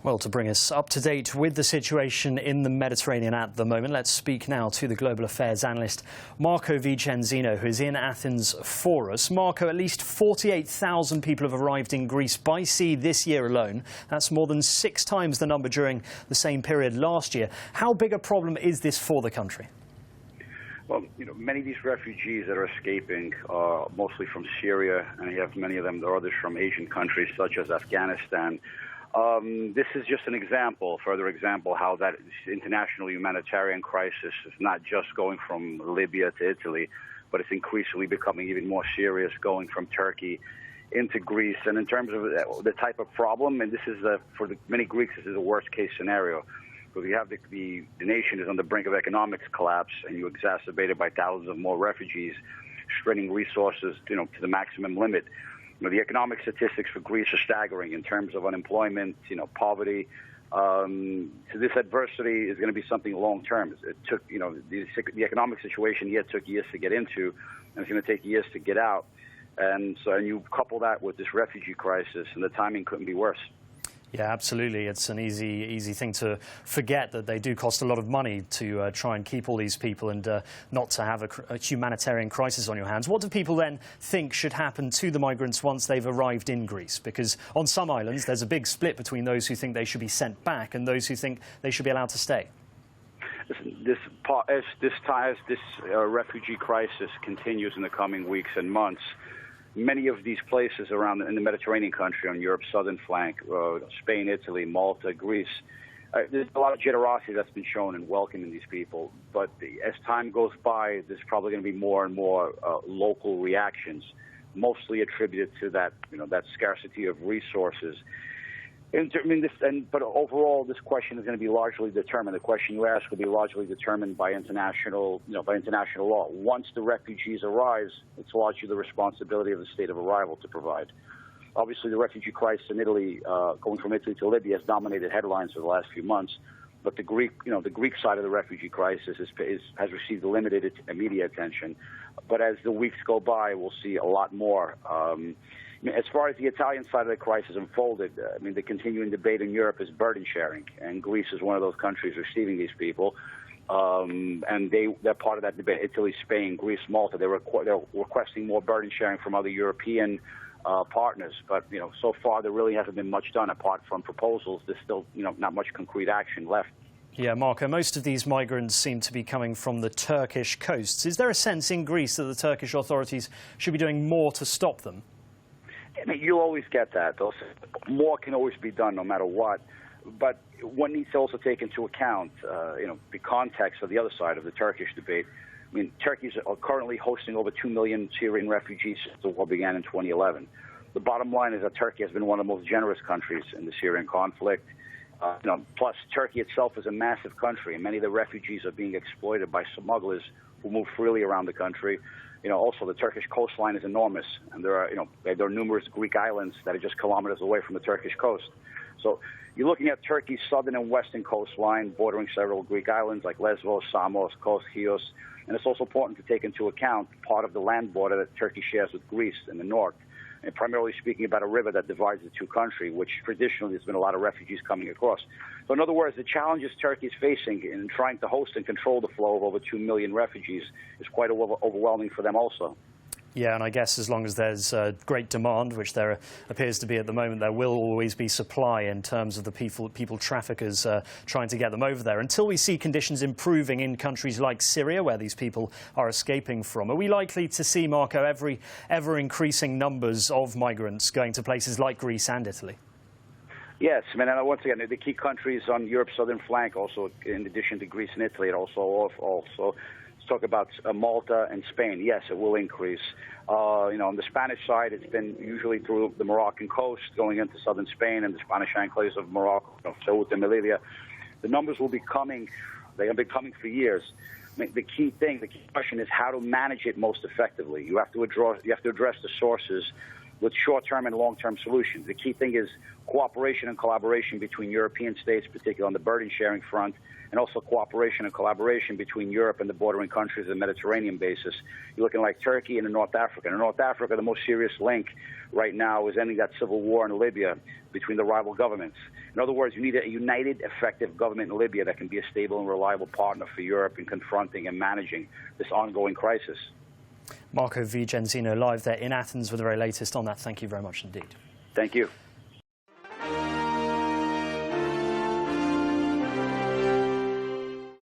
Well, to bring us up to date with the situation in the Mediterranean at the moment, let's speak now to the global affairs analyst Marco Vicenzino, who is in Athens for us. Marco, at least 48,000 people have arrived in Greece by sea this year alone. That's more than 6 times the number during the same period last year. How big a problem is this for the country? Well, many of these refugees that are escaping are mostly from Syria, and you have many of them, there are others from Asian countries such as Afghanistan. This is just an example, further example, how that international humanitarian crisis is not just going from Libya to Italy, but it's increasingly becoming even more serious, going from Turkey into Greece. And in terms of the type of problem, and this is, for many Greeks, this is a worst-case scenario. Because you have the nation is on the brink of economic collapse, and you exacerbate it by thousands of more refugees, straining resources, to the maximum limit. The economic statistics for Greece are staggering in terms of unemployment, poverty. So this adversity is going to be something long-term. It took, the economic situation yet took years to get into, and it's going to take years to get out. And so, and you couple that with this refugee crisis, and the timing couldn't be worse. Yeah, absolutely. It's an easy thing to forget that they do cost a lot of money to try and keep all these people and not to have a humanitarian crisis on your hands. What do people then think should happen to the migrants once they've arrived in Greece? Because on some islands, there's a big split between those who think they should be sent back and those who think they should be allowed to stay. This refugee crisis continues in the coming weeks and months. Many of these places around in the Mediterranean country, on Europe's southern flank, Spain, Italy, Malta, Greece, there's a lot of generosity that's been shown in welcoming these people. But as time goes by, there's probably going to be more and more local reactions, mostly attributed to that, that scarcity of resources. But overall, this question is going to be largely determined. The question you ask will be largely determined by international law. Once the refugees arrive, it's largely the responsibility of the state of arrival to provide. Obviously, the refugee crisis in Italy, going from Italy to Libya, has dominated headlines for the last few months. But the Greek side of the refugee crisis has received limited immediate attention. But as the weeks go by, we'll see a lot more. As far as the Italian side of the crisis unfolded, the continuing debate in Europe is burden sharing, and Greece is one of those countries receiving these people, and they're part of that debate. Italy, Spain, Greece, Malta, they're requesting more burden sharing from other European partners, but so far there really hasn't been much done apart from proposals. There's still not much concrete action left. Yeah, Marco, most of these migrants seem to be coming from the Turkish coasts. Is there a sense in Greece that the Turkish authorities should be doing more to stop them? You always get that. More can always be done no matter what. But one needs to also take into account, the context of the other side of the Turkish debate. Turkey is currently hosting over 2 million Syrian refugees since the war began in 2011. The bottom line is that Turkey has been one of the most generous countries in the Syrian conflict. Plus, Turkey itself is a massive country, and many of the refugees are being exploited by smugglers who move freely around the country. Also the Turkish coastline is enormous, and there are numerous Greek islands that are just kilometers away from the Turkish coast. So you're looking at Turkey's southern and western coastline, bordering several Greek islands like Lesbos, Samos, Kos, Chios, and it's also important to take into account part of the land border that Turkey shares with Greece in the north, and primarily speaking about a river that divides the two countries, which traditionally there's been a lot of refugees coming across. So in other words, the challenges Turkey is facing in trying to host and control the flow of over 2 million refugees is quite overwhelming for them also. Yeah, and I guess as long as there's great demand, which there appears to be at the moment, there will always be supply in terms of the people traffickers trying to get them over there. Until we see conditions improving in countries like Syria, where these people are escaping from, are we likely to see, Marco, ever-increasing numbers of migrants going to places like Greece and Italy? Yes, and once again, the key countries on Europe's southern flank, also in addition to Greece and Italy, also talk about Malta and Spain. Yes, it will increase. On the Spanish side, it's been usually through the Moroccan coast, going into southern Spain and the Spanish enclaves of Morocco, Ceuta and Melilla. The numbers will be coming. They have been coming for years. The key question is how to manage it most effectively. You have to address the sources with short-term and long-term solutions. The key thing is cooperation and collaboration between European states, particularly on the burden-sharing front, and also cooperation and collaboration between Europe and the bordering countries of the Mediterranean basis. You're looking like Turkey and North Africa. In North Africa, the most serious link right now is ending that civil war in Libya between the rival governments. In other words, you need a united, effective government in Libya that can be a stable and reliable partner for Europe in confronting and managing this ongoing crisis. Marco Vicenzino live there in Athens with the very latest on that. Thank you very much indeed. Thank you.